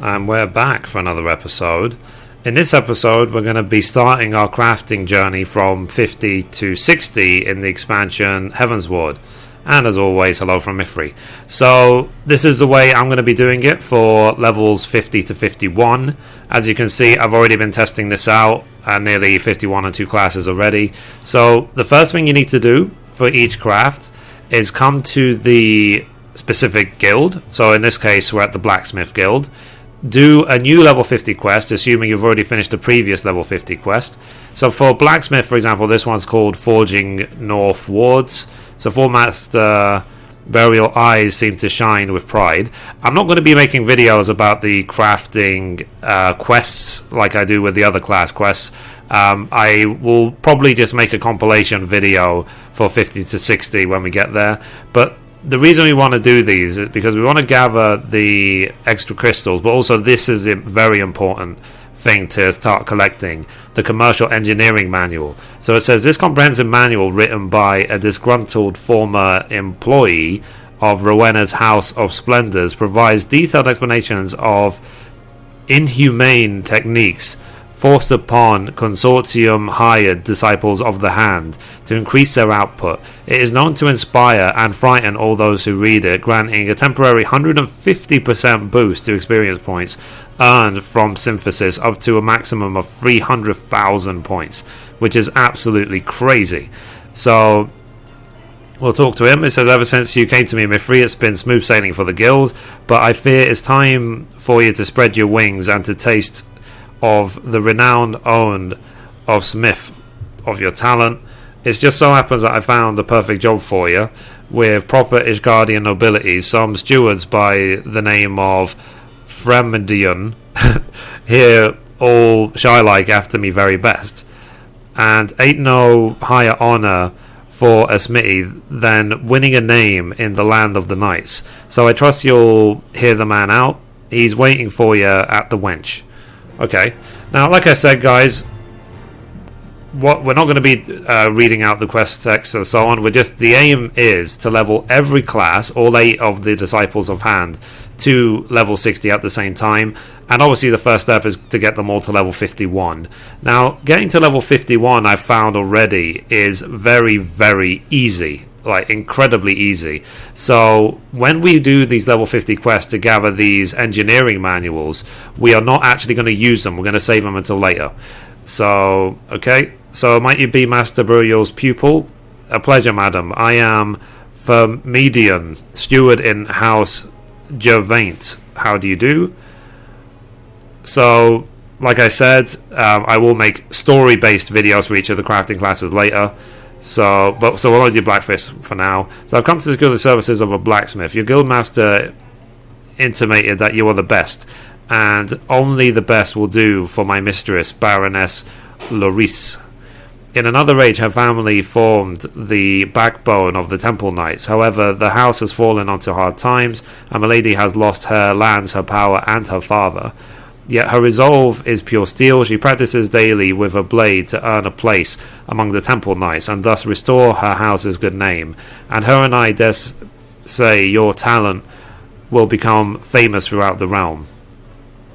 and we're back for another episode. In this episode, we're going to be starting our crafting journey from 50 to 60 in the expansion Heavensward. And as always, hello from Mithrie. So, this is the way I'm going to be doing it for levels 50 to 51. As you can see, I've already been testing this out, nearly 51 and 2 classes already. So, the first thing you need to do for each craft is come to the specific guild. So, in this case, we're at the Blacksmith Guild. Do a new level 50 quest, assuming you've already finished a previous level 50 quest. So for Blacksmith, for example, this one's called Forging North Wards. So for Master Burial Eyes seem to shine with pride. I'm not going to be making videos about the crafting quests like I do with the other class quests. I will probably just make a compilation video for 50 to 60 when we get there. But the reason we want to do these is because we want to gather the extra crystals, but also this is a very important thing to start collecting, the commercial engineering manual. So it says this comprehensive manual, written by a disgruntled former employee of Rowena's House of Splendors, provides detailed explanations of inhumane techniques forced upon consortium hired disciples of the hand to increase their output. It is known to inspire and frighten all those who read it, granting a temporary 150% boost to experience points earned from synthesis up to a maximum of 300,000 points, which is absolutely crazy. So we'll talk to him. It says, ever since you came to me, Mithrie, it's been smooth sailing for the guild, but I fear it's time for you to spread your wings and to taste of the renowned owned of Smith, of your talent. It just so happens that I found the perfect job for you, with proper Ishgardian nobility, some stewards by the name of Fremdion here all shy-like after me very best, and ain't no higher honour for a smithy than winning a name in the land of the knights. So I trust you'll hear the man out. He's waiting for you at the wench. Okay, now like I said, guys, we're not going to be reading out the quest text and so on. The aim is to level every class, all 8 of the Disciples of Hand, to level 60 at the same time. And obviously the first step is to get them all to level 51. Now, getting to level 51, I've found already, is very, very easy. Like, incredibly easy. So when we do these level 50 quests to gather these engineering manuals, we are not actually going to use them. We're going to save them until later. So, okay. So might you be Master Burial's pupil? A pleasure, madam. I am Firmedian, steward in House Gervaint. How do you do? So, like I said, I will make story-based videos for each of the crafting classes later. So we'll only do Blacksmith for now. So I've come to the guild services of a blacksmith. Your guild master intimated that you are the best, and only the best will do for my mistress, Baroness Loris. In another age, her family formed the backbone of the Temple Knights. However, the house has fallen onto hard times, and my lady has lost her lands, her power, and her father. Yet her resolve is pure steel. She practices daily with a blade to earn a place among the Temple Knights and thus restore her house's good name. And her and I dare say your talent will become famous throughout the realm.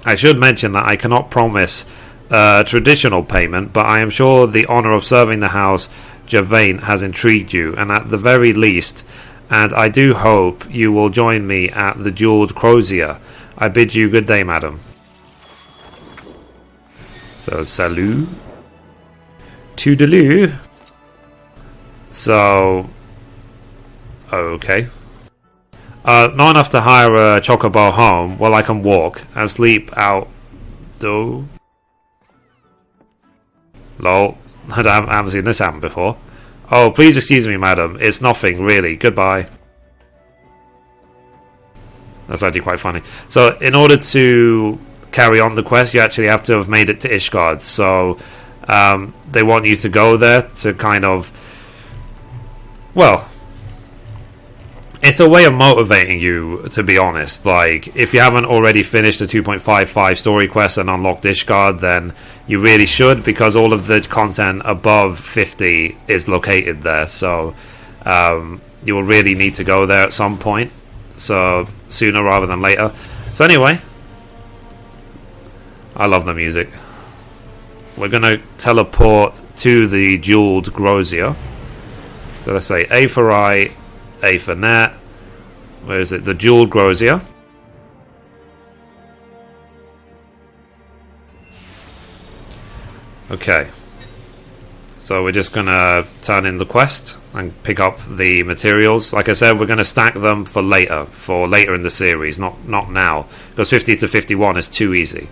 I should mention that I cannot promise traditional payment, but I am sure the honour of serving the house Gervain has intrigued you, and at the very least, and I do hope you will join me at the Jewelled Crozier. I bid you good day, madam. So, salut. Toodaloo. So, okay. Not enough to hire a chocobo home. Well, I can walk and sleep out. Do. Lol. I haven't seen this happen before. Oh, please excuse me, madam. It's nothing, really. Goodbye. That's actually quite funny. So, in order to carry on the quest, you actually have to have made it to Ishgard. So they want you to go there to kind of, well, it's a way of motivating you, to be honest. Like, if you haven't already finished the 2.55 story quest and unlocked Ishgard, then you really should, because all of the content above 50 is located there. So you will really need to go there at some point, so sooner rather than later. So anyway, I love the music. We're going to teleport to the jeweled Grozier. So let's say A for eye, A for net. Where is it? The jeweled Grozier. Okay. So we're just going to turn in the quest and pick up the materials. Like I said, we're going to stack them for later in the series, not now. Because 50 to 51 is too easy.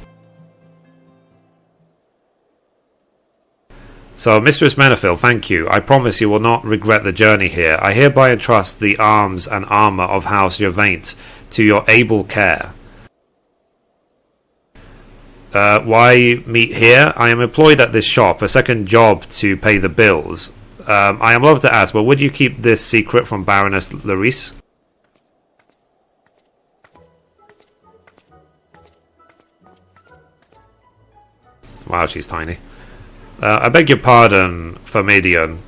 So, Mistress Menethil, thank you. I promise you will not regret the journey here. I hereby entrust the arms and armour of House Gervaint to your able care. Why meet here? I am employed at this shop, a second job to pay the bills. I am loath to ask, but would you keep this secret from Baroness Larice? Wow, she's tiny. I beg your pardon, Pharmadion.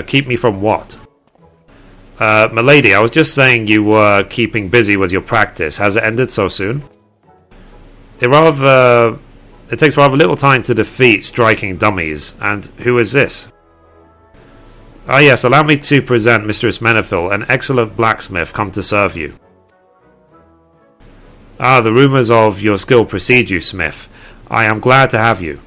Keep me from what? Milady, I was just saying you were keeping busy with your practice. Has it ended so soon? It takes rather little time to defeat striking dummies. And who is this? Ah yes, allow me to present Mistress Menethil, an excellent blacksmith come to serve you. Ah, the rumours of your skill precede you, Smith. I am glad to have you.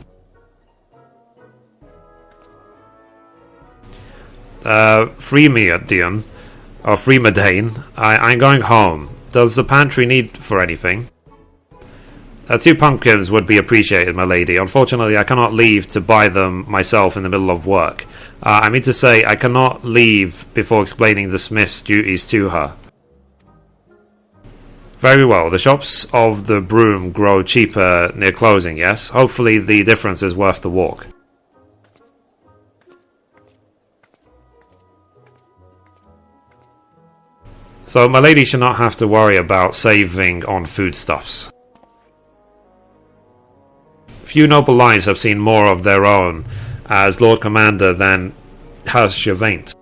Freemadion, or Freemadane, I'm going home. Does the pantry need for anything? 2 pumpkins would be appreciated, my lady. Unfortunately, I cannot leave to buy them myself in the middle of work. I mean to say, I cannot leave before explaining the smith's duties to her. Very well. The shops of the Broom grow cheaper near closing, yes? Hopefully the difference is worth the walk. So my lady should not have to worry about saving on foodstuffs. Few noble lines have seen more of their own as Lord Commander than House Gervaint.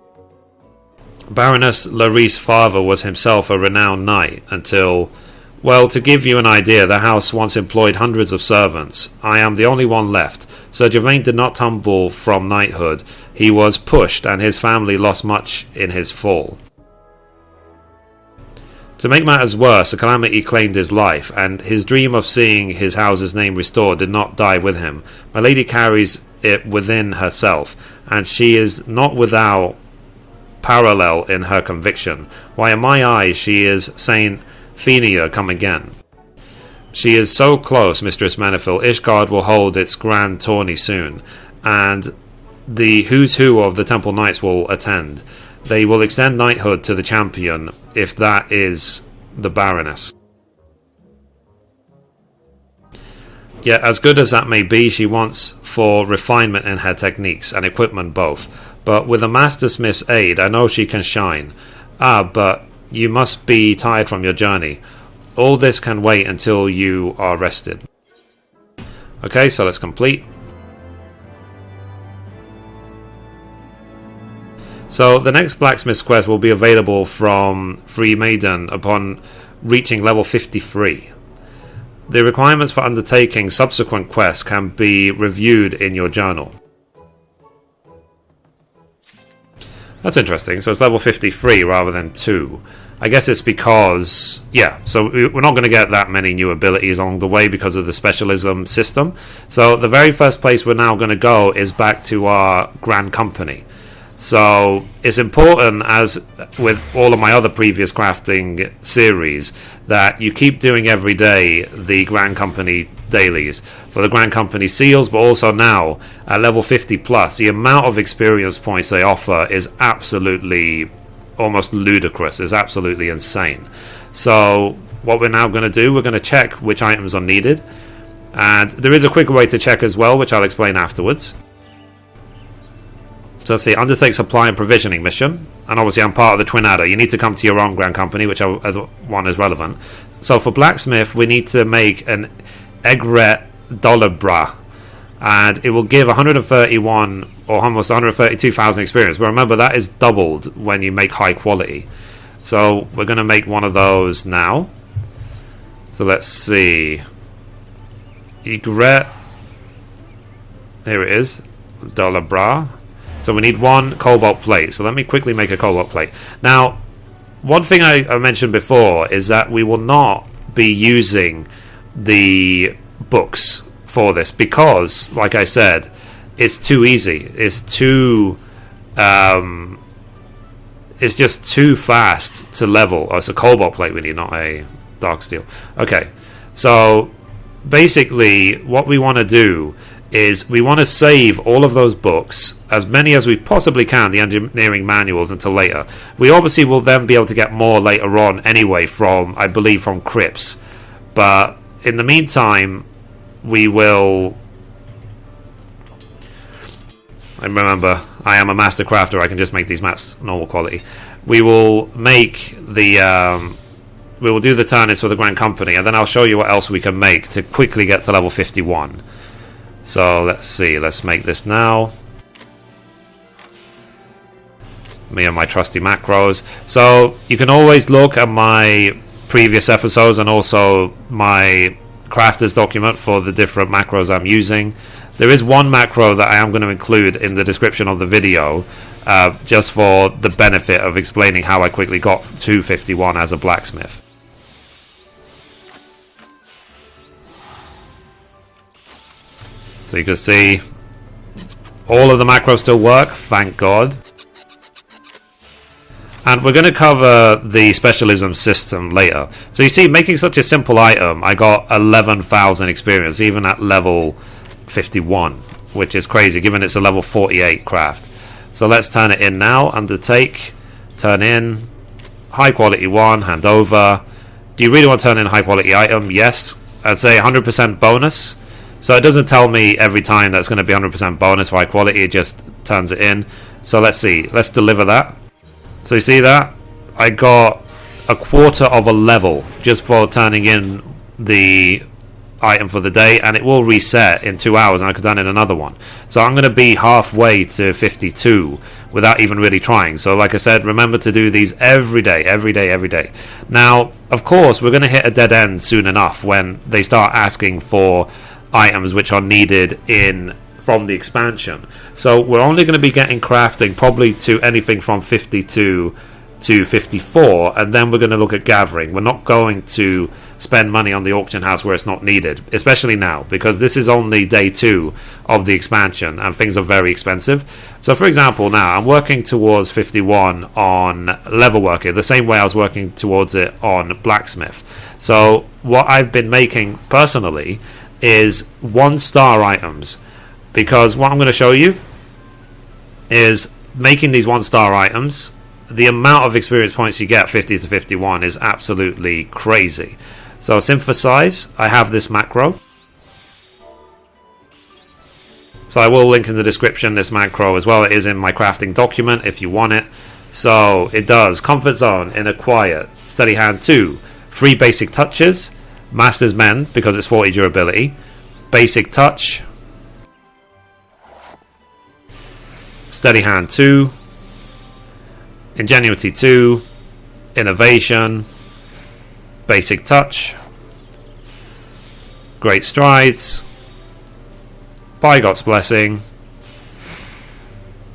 Baroness Larice's father was himself a renowned knight until, well, to give you an idea, the house once employed hundreds of servants. I am the only one left. Sir Gervaint did not tumble from knighthood. He was pushed and his family lost much in his fall. To make matters worse, a calamity claimed his life, and his dream of seeing his house's name restored did not die with him. My lady carries it within herself, and she is not without parallel in her conviction. Why, in my eyes, she is Saint Phenia come again. She is so close, Mistress Menethil. Ishgard will hold its grand tourney soon, and the who's who of the Temple Knights will attend. They will extend knighthood to the champion, if that is the Baroness. Yet, as good as that may be, she wants for refinement in her techniques and equipment both. But with a master smith's aid, I know she can shine. Ah, but you must be tired from your journey. All this can wait until you are rested. Okay, so let's complete. So the next blacksmith's quest will be available from Freemaiden upon reaching level 53. The requirements for undertaking subsequent quests can be reviewed in your journal. That's interesting. So it's level 53 rather than 2. I guess it's because, yeah, so we're not going to get that many new abilities along the way because of the specialism system. So the very first place we're now going to go is back to our Grand Company. So it's important, as with all of my other previous crafting series, that you keep doing every day the Grand Company dailies for the Grand Company seals, but also now at level 50 plus, the amount of experience points they offer is absolutely almost ludicrous. It's absolutely insane. So what we're now going to do, we're going to check which items are needed, and there is a quicker way to check as well, which I'll explain afterwards. So let's see, undertake supply and provisioning mission. And obviously I'm part of the Twin Adder. You need to come to your own Grand Company, whichever one is relevant. So for blacksmith, we need to make an Egret Dolabra. And it will give 131 or almost 132,000 experience. But remember, that is doubled when you make high quality. So we're going to make one of those now. So let's see. Egret. Here it is. Dollar bra. So we need 1 cobalt plate. So let me quickly make a cobalt plate. Now, one thing I mentioned before is that we will not be using the books for this because, like I said, it's too easy. It's too... it's just too fast to level. Oh, it's a cobalt plate we need, not a dark steel. Okay, so basically what we want to do is we want to save all of those books, as many as we possibly can, the engineering manuals, until later. We obviously will then be able to get more later on anyway from, I believe, from crypts. But in the meantime, we will... I remember, I am a master crafter. I can just make these mats normal quality. We will make the... we will do the Turnus for the Grand Company, and then I'll show you what else we can make to quickly get to level 51. So let's see, let's make this now. Me and my trusty macros. So you can always look at my previous episodes and also my crafter's document for the different macros I'm using. There is one macro that I am going to include in the description of the video, just for the benefit of explaining how I quickly got to 51 as a blacksmith. So you can see all of the macros still work, thank God. And we're going to cover the specialism system later. So you see, making such a simple item, I got 11,000 experience, even at level 51, which is crazy, given it's a level 48 craft. So let's turn it in now. Undertake, turn in, high quality 1, hand over. Do you really want to turn in a high quality item? Yes. I'd say 100% bonus. So it doesn't tell me every time that's going to be 100% bonus for high quality, it just turns it in. So let's see, let's deliver that. So you see that? I got a quarter of a level just for turning in the item for the day, and it will reset in 2 hours and I could turn in another one. So I'm going to be halfway to 52 without even really trying. So like I said, remember to do these every day, every day, every day. Now, of course, we're going to hit a dead end soon enough when they start asking for items which are needed from the expansion. So we're only going to be getting crafting probably to anything from 52 to 54, and then we're going to look at gathering. We're not going to spend money on the auction house where it's not needed, especially now, because this is only day 2 of the expansion and things are very expensive. So for example, now I'm working towards 51 on level worker, the same way I was working towards it on blacksmith. So what I've been making personally is 1-star items, because what I'm going to show you is making these 1-star items. The amount of experience points you get 50 to 51 is absolutely crazy. So synthesize, I have this macro, so I will link in the description this macro as well. It is in my crafting document if you want it. So it does comfort zone, inner quiet, steady hand 2, 3 basic touches, Master's Mend because it's 40 durability, basic touch, steady hand 2, ingenuity 2, innovation, basic touch, great strides, Bygot's blessing,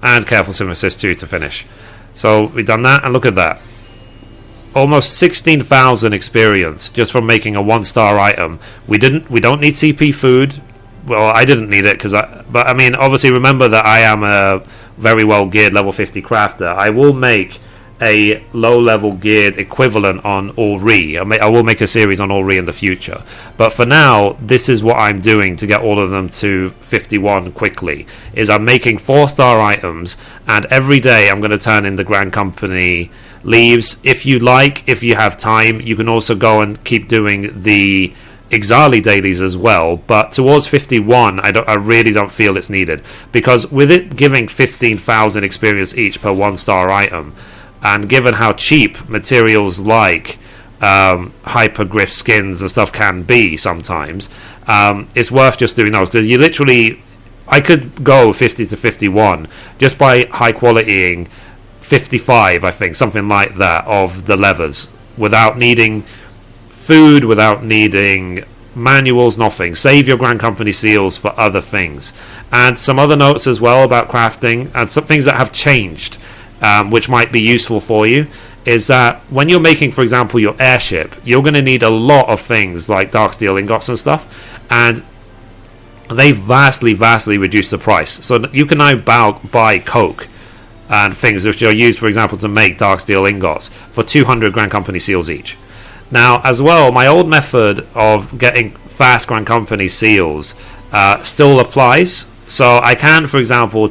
and careful synthesis 2 to finish. So we've done that, and look at that. Almost 16,000 experience just from making a 1-star item. We don't need CP food. Well, I didn't need it but I mean, obviously remember that I am a very well geared level 50 crafter. I will make a low level geared equivalent on Ori. I will make a series on Ori in the future. But for now, this is what I'm doing to get all of them to 51 quickly. Is I'm making 4-star items, and every day I'm going to turn in the Grand Company leaves. If you like, if you have time, you can also go and keep doing the Exali dailies as well, but towards 51 I really don't feel it's needed, because with it giving 15,000 experience each per 1-star item, and given how cheap materials like hypergriff skins and stuff can be sometimes, it's worth just doing those, because you literally, I could go 50 to 51 just by high qualitying 55, I think, something like that, of the levers without needing food, without needing manuals, nothing. Save your Grand Company seals for other things. And some other notes as well about crafting, and some things that have changed, which might be useful for you, is that when you're making, for example, your airship, you're going to need a lot of things like dark steel ingots and stuff, and they vastly reduce the price. So you can now buy coke and things which are used, for example, to make dark steel ingots for 200 Grand Company seals each. Now, as well, my old method of getting fast Grand Company seals still applies. So I can, for example,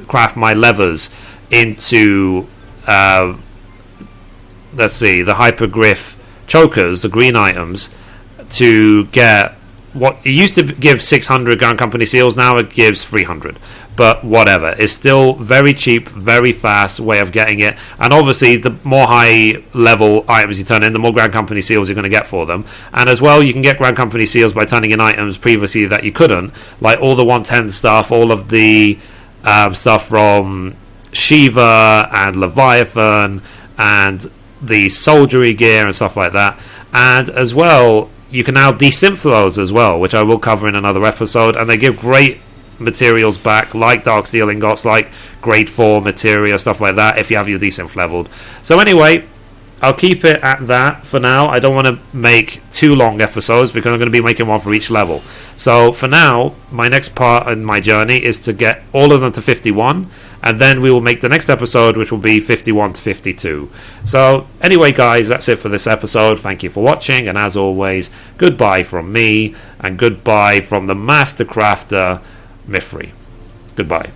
craft my levers into let's see, the hyperglyph chokers, the green items, to get what it used to give 600 Grand Company seals. Now it gives 300, but whatever, it's still very cheap, very fast way of getting it. And obviously the more high level items you turn in, the more Grand Company seals you're going to get for them. And as well, you can get Grand Company seals by turning in items previously that you couldn't, like all the 110 stuff, all of the stuff from Shiva and Leviathan, and the soldiery gear and stuff like that. And as well, you can now desynth those as well, which I will cover in another episode, and they give great materials back, like dark steel ingots, like grade 4 material, stuff like that, if you have your desynth leveled. So anyway, I'll keep it at that for now. I don't want to make too long episodes because I'm going to be making one for each level. So for now, my next part in my journey is to get all of them to 51, and then we will make the next episode, which will be 51 to 52. So anyway, guys, that's it for this episode. Thank you for watching, and as always, goodbye from me, and goodbye from the Master Crafter, Mithrie. Goodbye.